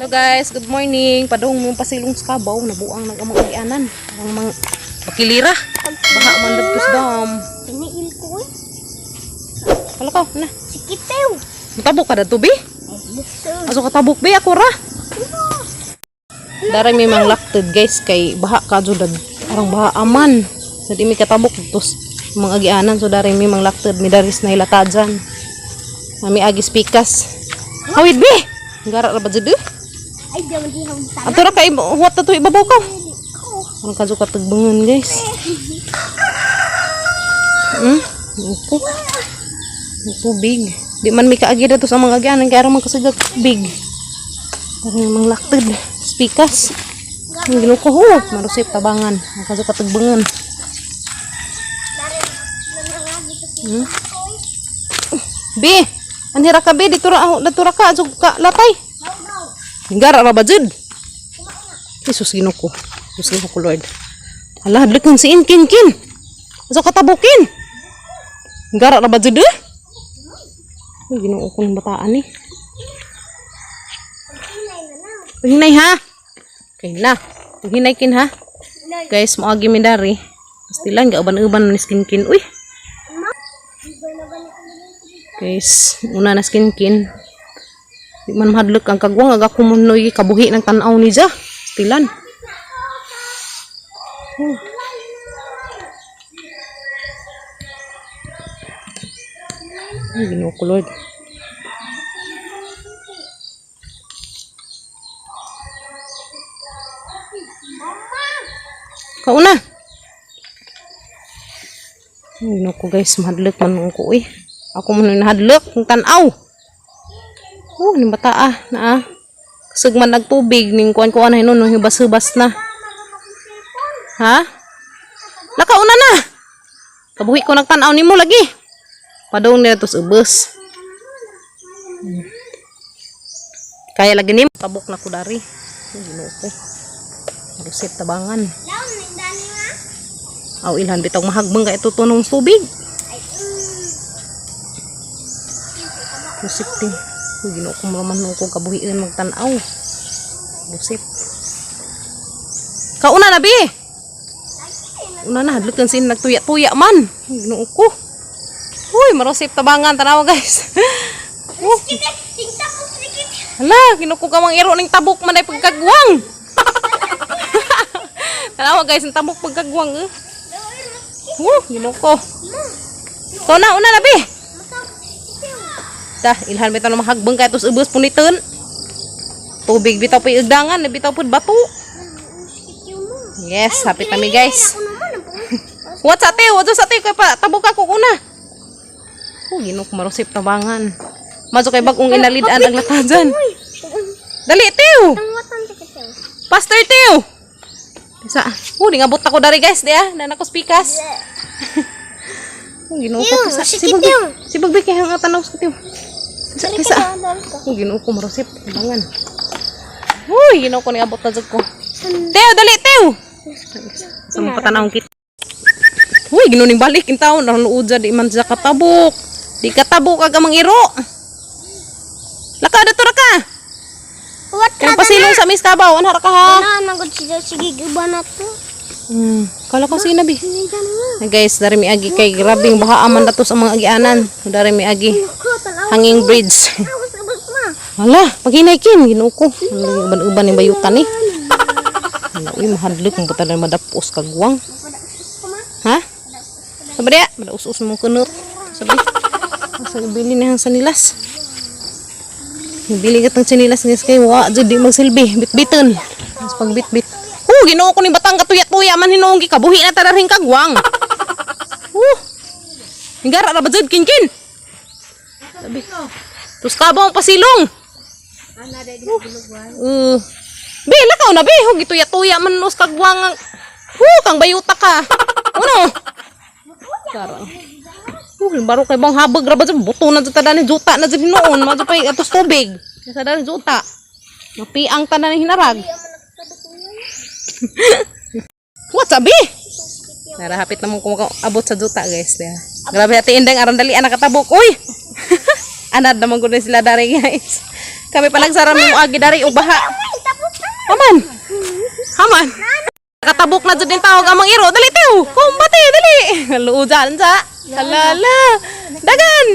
Hello guys, good morning. Padung mong pasilong sa kabaw, nabuang nag-amang-agianan. Ang mga pakilira. Baha man dagtos dam. Iniil ko eh. Kala ka, na. Sikitew. Matabok ka na to, bi? Aso ka tabok, bi? Ako ra. Darang may mga lakted guys, kay baha ka dyan. Arang baha aman. So di may katabok dagtos mga agianan. So darang may mga lakted, may daris na ilata dyan. May agis pikas. Hawid, bi? Gara ra ba dyan? Ay, diyan di hawid sana. Ato ra kay huwat na to ibabaw ka. Ang kaso katagbangan guys. Upo. Tubig. Di man may kaagi dito sa mga agyanan kaya man kasagag tubig. Parang mga lakted. Spikas. Ang ginuko ho. Marusip tabangan. Ang kaso katagbangan. Bi, anhira ka bi. Dito ra ka. Asog ka latay. Gara ra ba jud? Jesus ginuko. Jesus ginuko Lord. Hala, hadlik ng siin kin. Asog katabukin. Gara ra ba jud? Ay, ginoo ko ng bataan eh. Paghinay ha? Okay na. Paghinay kin ha? Guys, maagi mi dari. Pastilan, gauban-uban ni skin kin. Uy! Guys, una na skin kin. Di man mahadlok ang kagwang. Aga kumunoy kabuhi ng tanaw ni Ja. Pastilan. Ay, ginoo ko Lord. Kauna. Ay, ginoo ko guys, mahadlok man ko eh. Ako man nahadlok ng tanaw. Ni bata na kasag man nagtubig ning kuan-kuan na hinon hubas-hubas na. Ha? Lakauna na. Kabuhi ko nagtanaw nimo lagi. Padong nila tos ubos. Kaya lagi ni tabok na ko dari. Ginoo ko. Rusip tabangan. Aw ilhan bitaw mahagbang ka ito tunong tubig. Rusip din. Ginoo ko man ko kabuhian magtan-aw. Rusip. Kauna na bi. Una na hadlok kan sin nagtuya-tuya man. Ginoo ko. Uy, marusip tabangan tanawa guys. Hala, ginuko ka mang iro ning tabok man ay pagkagwang. Tanawa guys, ang tabok pagkagwang eh. Ginuko. Ko na una na bi. Dah, ilhan bitaw na mahagbang kay tos ubos puniton. Tubig bitaw pa igdangan, bitaw pud bato. Yes, hapit kami guys. What sa tiyo kay pa tabok ako kuna. Ginoo ko marusip tabangan. Maso kay bagong inalidaan ang latajan. Dali tiyo. Pastor tiyo. Sa, di ngabot ako dari guys dia, na nako spikas. Ginoo ko sa sibag kay hang tanaw sa tiyo. Sa. Ginoo ko marusip tabangan. Ginoo ko ni abot na jud ko. Tiyo, dali tiyo. Sa mga patanawon kit. Ginoo ning balik in taon ang luod di man sa katabok. Di katabok aga mang iro. Laka dato ra ka. Kaya pasilong sa mis kabaw, anhara ka ha. Ana nagod sige uban nato. Kala ko sinabi. Guys, dari mi agi kay grabing baha aman dato sa mga agianan. Dari mi agi hanging bridge. Hala, paghinay kin ginoo ko. Uban-uban ni bayutan ni. Uy, mahadlok mo pala madapos kagwang. Ha? Sabi dia, us-us mo kunut. Sabi. Asa bili na ang sanilas. Bili ka tang sanilas guys kay wa jud di magsilbi, bitbiton. Mas pag bitbit. Ginoo ko ni batang katuya-tuya man hinuong gikabuhi na tararing kagwang. Hingara ra ba jud kin. Sabi. Tus kabong pasilong. Ana dai di bulugwan. Bi lakaw na bi, gituya-tuya man us kagwang. Kang bayuta ka. Ano? Karang. Baro kay bang habag ra ba jud buto na jud tanan juta na jud noon, ma jud pay atos tubig. Sa dalan juta. Mapiang tanan ni hinarag. What sabi? Narahapit naman ko abot sa juta guys. Grabe ati indeng aron dali anak katabok. Uy. Anad naman ko na sila dari guys. Kami palagsara mo agi dari o baha. Haman. Haman. Katabok na dyan din tawag amang iro. Dali tiyo. Kumbati, dali. Luujan sa. Halala. Dagan.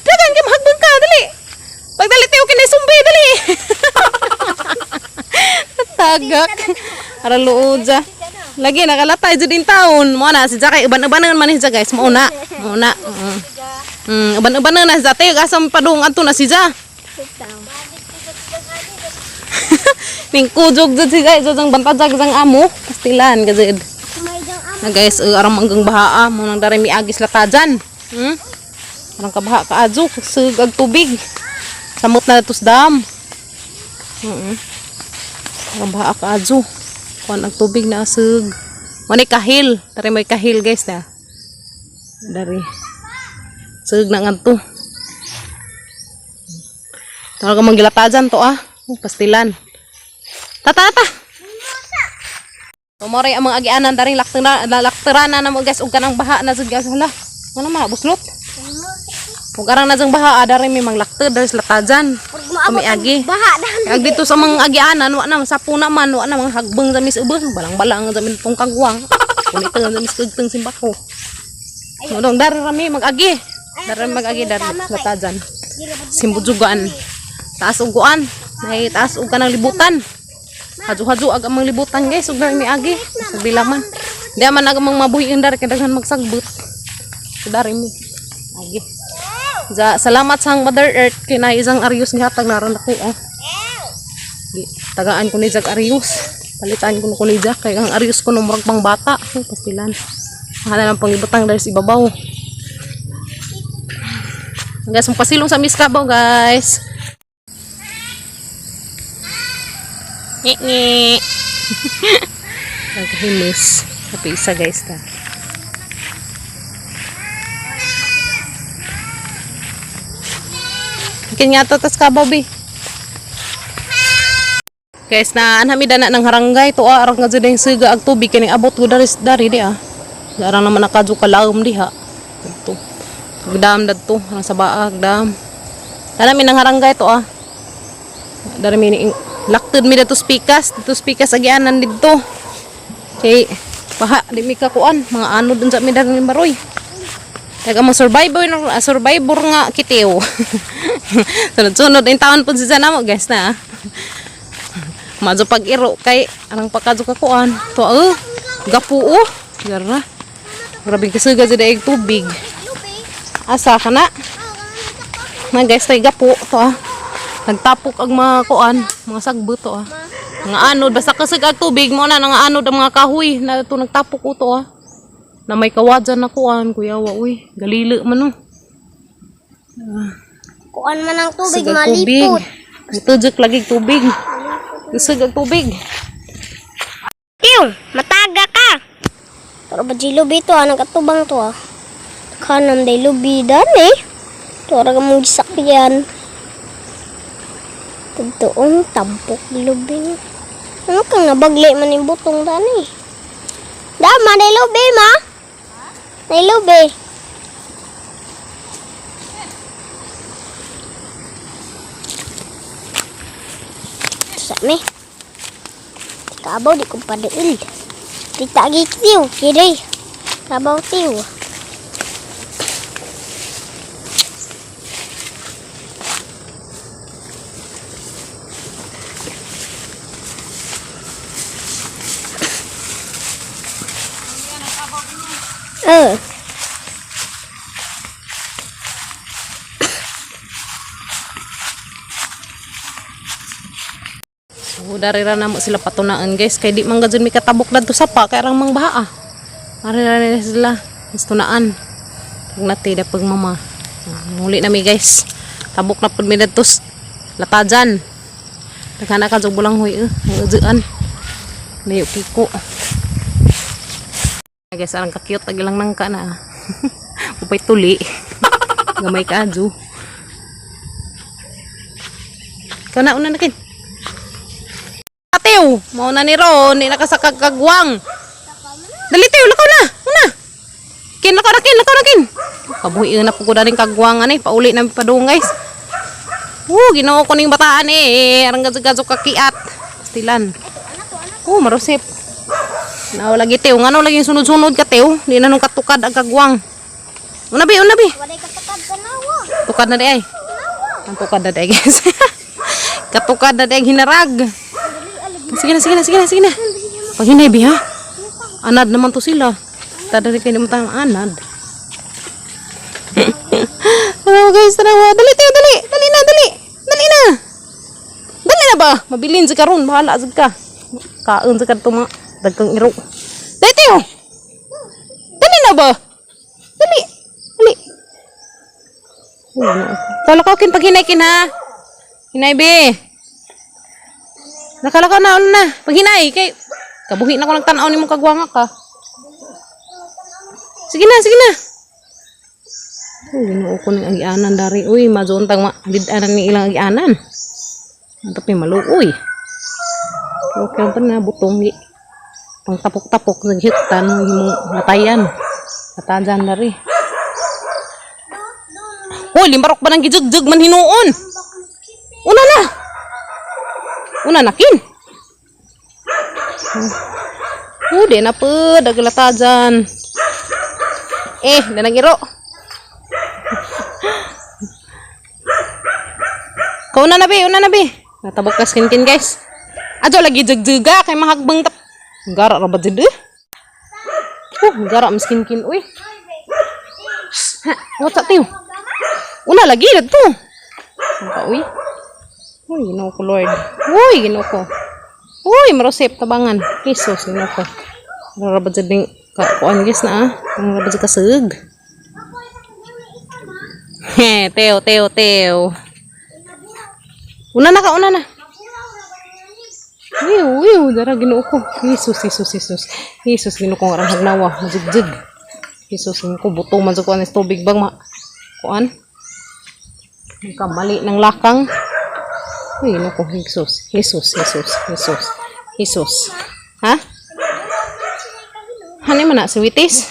Dagan, kamahagbang ka. Dali. Pag dali tiyo, kinisumbi. Dali. Tagak. Ara luuja. Lagi nakalatay dyan din taon. Muna si Jaka. Iban-ibanan man siya guys. Mauna. Mauna. Iban-ibanan na siya. Tiyo, kasam padung ato na siya. Ning kujog jud si guys jang bantajag jang amo pastilan gajud na guys aram anggang bahaa mo nang dari miagis latajan arang kabaha ka adjo sug ag tubig samot na tus dam arang baha ka adjo kuan ag tubig na sug mani kahil dari may kahil guys na dari sug na ngadto talaga manggilatajan to pastilan. Tata. Tumoray ang mga agianan daring lakterana na mo guys ug kanang baha na jud guys hala. Ano ma buslot? Ug arang na jang baha daring may manglakter dari latajan. Kami agi. Baha dahan. Ag dito sa mga agianan wa na sapo naman wa na mga hagbeng sa misubos balang-balang sa tong kagwang. Kunito sa miskugteng simbako. Modong dari rami mag-agi. Dari mag-agi dari latajan. Simbujugan. Taas uguan. May taas ug kanang libutan. Haju-haju ag amang libutan guys ug dari miagi sa bilaman. Di man ag amang mabuhiin dari kay daghan magsagbut. Dari mi. Agi. Salamat sa Mother Earth kay isang Arius gihatag naron ako tagaan ko ni jag Arius. Palitan ko ni jag kay ang Arius ko nung murag pang bata. Pastilan. Hala lang pangibutang dari sa ibabaw. Guys, pasilong sa miskabaw guys. Ngi. Nagkahimis. Tapi isa guys ta. Ikin nga to tas kabaw bi. Guys na anami dana ng harangay to arang nga jud siga ag tubig kining abot ko dari di Darang naman nakadyo kalaom diha. Ito. Gdam dadto ang sa baag dam. Dana mi nang harangay to Dari mi lakted mi dito spikas agianan dito. Kay paha di mi kakuan mga ano dun sa mi dari baroy. Taga mo survivor nga kitiw. Sunod-sunod in taon pud sa namo guys na. Madyo pag-iro kay anang pakadyo kakuan. To gapu gara. Grabe kasuga sa daig tubig. Asa ka na? Na guys tay gapu to Nagtapok ang mga kuan, mga sagbot to Mga anod, basta kasig ag tubig mo na nga anod ang mga kahoy na ito nagtapok ko to Na may kawadyan na kuan, kuya wa uy, galili man Kuan man ang tubig malipot. Itujok lagi tubig. Kasig ag tubig. Tiyo, mataga ka. Pero ba jilubi to nagkatubang to Kanan day lubi dani. Tora ka mong gisakyan. Tugtuong tampok lubi. Ano kang nabagli man yung butong tani? Dama, nailubi ma? Nailubi. Sami. Kabaw di ko padail. Kita gitiw, kiri. Kabaw tiw. Dari na mo sila patunaan guys kay di man gadyon mi katabok dadto sapa kay arang mang baha Ari na sila istunaan pag natida pag mama muli na mi guys tabok na pud mi dadto latajan nagana ka jog bulang huy ujuan layo kiko guys arang ka cute tagilang nangka na upay tuli gamay ka adyo kana una nakin Tiw, mau na ni Ron, ni nakasakag kagwang. Dali tiw, lakaw na. Una. Lakaw na kin. Kabuhi na po ko daring kagwang ani, pauli na padung guys. Ginoo ko ning bataan eh. Arang gazog kakiat. Pastilan. Marusip. Nao lagi tew. Ngano lagi sunod-sunod ka tew. Di na nung katukad ang kagwang. Unabi. Waday katakad ka nawa. Tukad na di ay. Ang tukad na di ay guys. Katukad na di ay hinarag. Sige na. Pag hinay bi ha. Anad naman to sila. Tadari kayo naman tayong anad. Hello guys, tanawa. Dali tayo, dali. Dali na. Dali na ba? Mabilin sa karon, bahala sa ka. Kaon sa kadto mga dagkang iro. Dali tayo. Dali na ba? Dali. Talakaw kin pag hinay kin ha. Hinay be. Nakalakaw na ulo na. Pag hinay kay kabuhi na ko nagtanaw ni mong kagwanga ka. Sige na. Ginoo ko ng agianan dari. Uy, mazuntang bidanan ni ilang agianan. Tapi maluoy. Okay pa na butong pang tapok-tapok sa hitan yung natayan. Natajan dari. Uy, limbarok ba ng gijugjug man hinuon? Una na kin. Di na po daglatajan. Nanagiro. Kau una na bi. Natabok ka skin guys. Ajo lagi jug-juga kay mahagbang tap. Gara ra ba jud? Gara miskin uy. What's up tiyo? Una lagi dito. Uy. Uy, ginoo ko Lord. Uy, ginoo ko. Uy, marosep tabangan. Jesus, ginoo ko. Ra ba jud ning kuan guys na ah. Ra ba jud kasug. Teo. Una na. Wiu, dara ginoo ko. Jesus, ginoo ko arang hagnawa, majigjig. Jesus, ginoo ko buto man sa kuan is tubig bang kuan. Kamali ng lakang. Uy, ginoo ko, Jesus. Ha? Hani man na sweeties?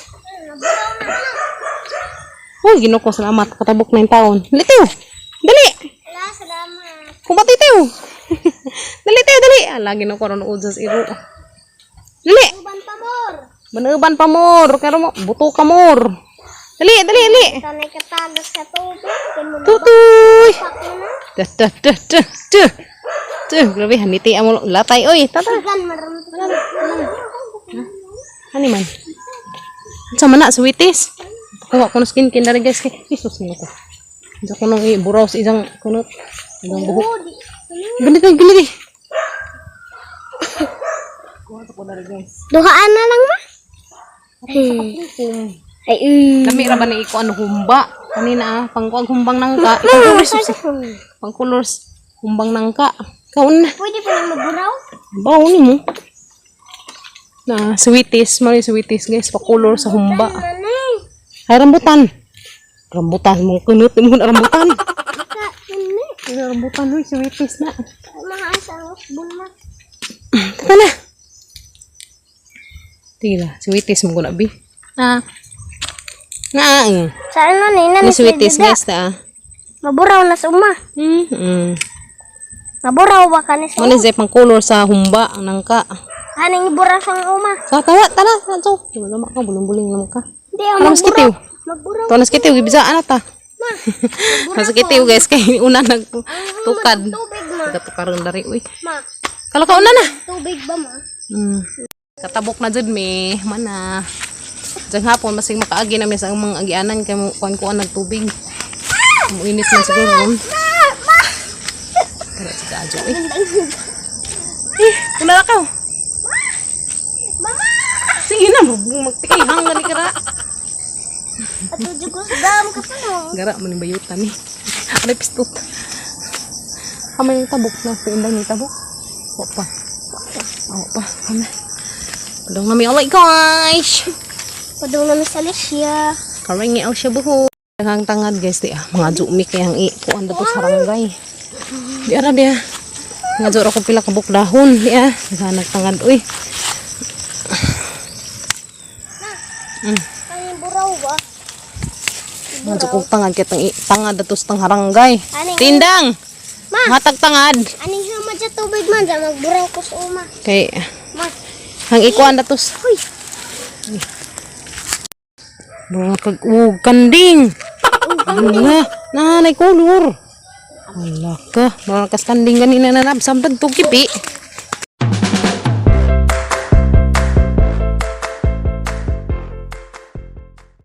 Uy, ginoo ko salamat katabok na yung taon. Dali. Salamat. Kumati tayo. Dali. Lagi na ko ron udzas iro. Dali. Manuban pa mor. Karo mo buto ka mor. Dali. Tanay katagas sa tubig. Tutoy. Tuh, grabe haniti amo latay oy. Tata. Hani man. Sama na sweeties. Kuha ko ng skin dari guys kay Jesus nino ko. Diyan ko nang iburaw sa isang kunot. Isang buhok. Ganito. Kuha ko dari guys. Duhaan na lang ma. Lami ra ba ni iko ano humba? Kanina pangkuag humbang nangka. Pangkulor humbang nangka. Kaon na. Pwede pa lang maburaw? Bawo ni mo. Na sweeties, mali sweeties guys, pakulor sa humba. Ay rambutan mo kunot mo rambutan. Rambutan hoy sweeties na. Maasang bunma. Tata na. Tira, sweeties mo ko na bi. Saan na ni Ni sweeties guys ta. Maburaw na sa uma. Maburaw ba ka ni sa Mali zay pang color sa humba ang nangka. Haning iburaw sa uma. Sa tala. So, lama ka buling-buling naman ka. Hindi Alam sa kitiw. Magburaw. Tunas kitiw gibisaan ata. Nasa kitiw guys kay una nagtukad. Tubig ma. Nagtukaron dari uy. Ma. Kala ka una na. Tubig ba ma? Katabok na jud mi mana. Jang hapon masing makaagi na mi sa mga agianan kay mo kuan nagtubig. Muinit man siguro. Kaya si Kajo una na ka. Mama. Sige na magtikay hanggan ni kara. Ato jugo sa dam ka pa no. Gara man yung bayutan ni. Ano pistot. Kamay yung tabok na. Piindang yung tabok. Opa. Kami. Padong nami alay guys. Padung na sa Alicia. Karing niya siya buho. Ang tangad guys di mga jumi kayang kuan dato sa barangay. Di ara dia. Nga jor ako pila kabuk dahon di naghanag tangad uy. Ay buraw ba? Nga jor tangad kitang tangad dato sa harangay. Aning- Tindang. Ma. Hatag tangad. Aning hamad sa tubig man, sa magburaw ko sa uma. Kay, Ma. hang ikuan na tos. Uy. Mga kanding. Nanay kolor. Wala ka. Mga kanding ganina na nabsamdan to kipi.